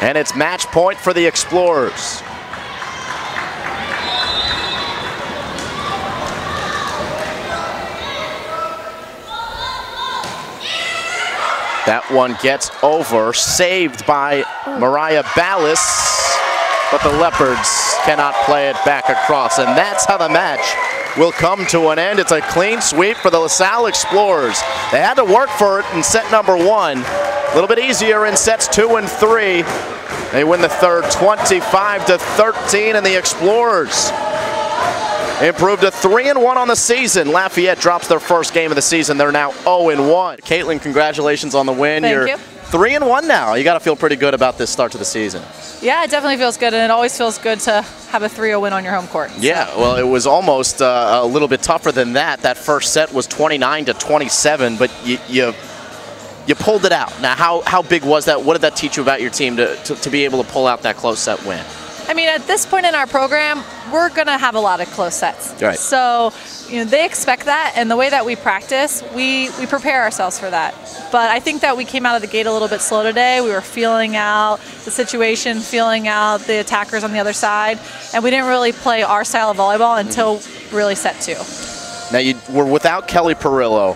And it's match point for the Explorers. That one gets over, saved by Mariah Ballas, but the Leopards cannot play it back across, and that's how the match will come to an end. It's a clean sweep for the LaSalle Explorers. They had to work for it in set number 1. A little bit easier in sets 2 and 3. They win the third 25-13, and the Explorers improved to 3-1 on the season. Lafayette drops their first game of the season. They're now 0-1. Caitlin, congratulations on the win. Thank you. 3-1 now. You got to feel pretty good about this start to the season. Yeah, it definitely feels good, and it always feels good to have a 3-0 win on your home court. So. Yeah, well, it was almost a little bit tougher than that. That first set was 29-27, but you pulled it out. Now, how big was that? What did that teach you about your team to be able to pull out that close set win? I mean, at this point in our program, we're going to have a lot of close sets. Right. So, they expect that, and the way that we practice, we prepare ourselves for that. But I think that we came out of the gate a little bit slow today. We were feeling out the situation, feeling out the attackers on the other side, and we didn't really play our style of volleyball until really set 2. Now, you were without Kelly Perillo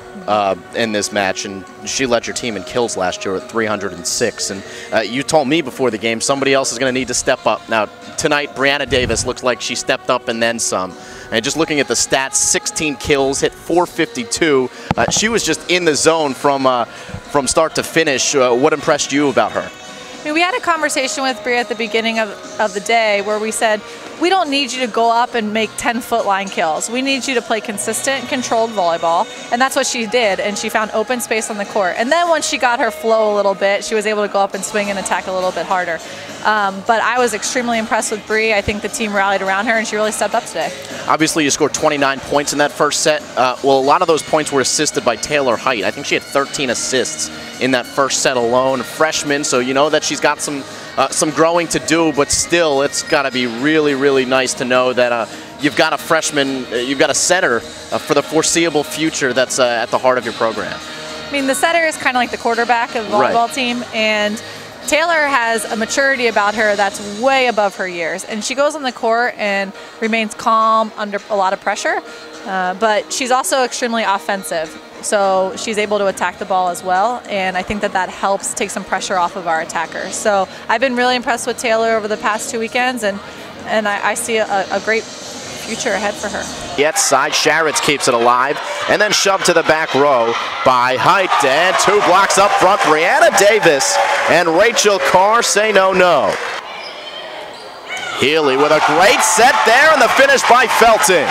in this match, and she led your team in kills last year at 306. And you told me before the game somebody else is going to need to step up. Now, tonight, Bryanna Davis looks like she stepped up and then some. And just looking at the stats, 16 kills, hit 452. She was just in the zone from start to finish. What impressed you about her? I mean, we had a conversation with Bria at the beginning of the day where we said, we don't need you to go up and make 10-foot line kills. We need you to play consistent, controlled volleyball, and that's what she did, and she found open space on the court. And then once she got her flow a little bit, she was able to go up and swing and attack a little bit harder. But I was extremely impressed with Bri. I think the team rallied around her, and she really stepped up today. Obviously, you scored 29 points in that first set. Well, a lot of those points were assisted by Taylor Height. I think she had 13 assists in that first set alone. A freshman, so you know that she's got some growing to do, but still, it's got to be really, really nice to know that you've got a freshman, you've got a setter for the foreseeable future that's at the heart of your program. I mean, the setter is kind of like the quarterback of the volleyball team, and Taylor has a maturity about her that's way above her years, and she goes on the court and remains calm under a lot of pressure, but she's also extremely offensive. So she's able to attack the ball as well, and I think that helps take some pressure off of our attackers. So I've been really impressed with Taylor over the past 2 weekends, and I see a great future ahead for her. Yet side Sharitz keeps it alive, and then shoved to the back row by Height, and 2 blocks up front. Bryanna Davis and Rachel Carr say no. Healy with a great set there, and the finish by Felton.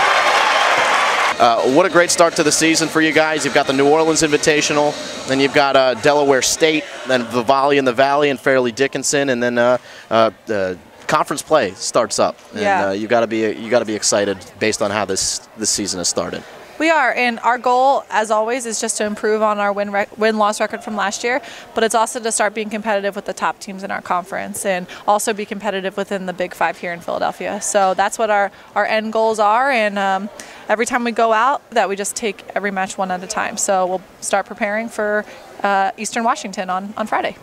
What a great start to the season for you guys. You've got the New Orleans Invitational, then you've got Delaware State, then the Volley in the Valley and Fairleigh Dickinson, and then the conference play starts up. And you got to be excited based on how this season has started. We are, and our goal, as always, is just to improve on our win-loss record from last year, but it's also to start being competitive with the top teams in our conference and also be competitive within the Big Five here in Philadelphia. So that's what our end goals are, and every time we go out, that we just take every match one at a time. So we'll start preparing for Eastern Washington on Friday.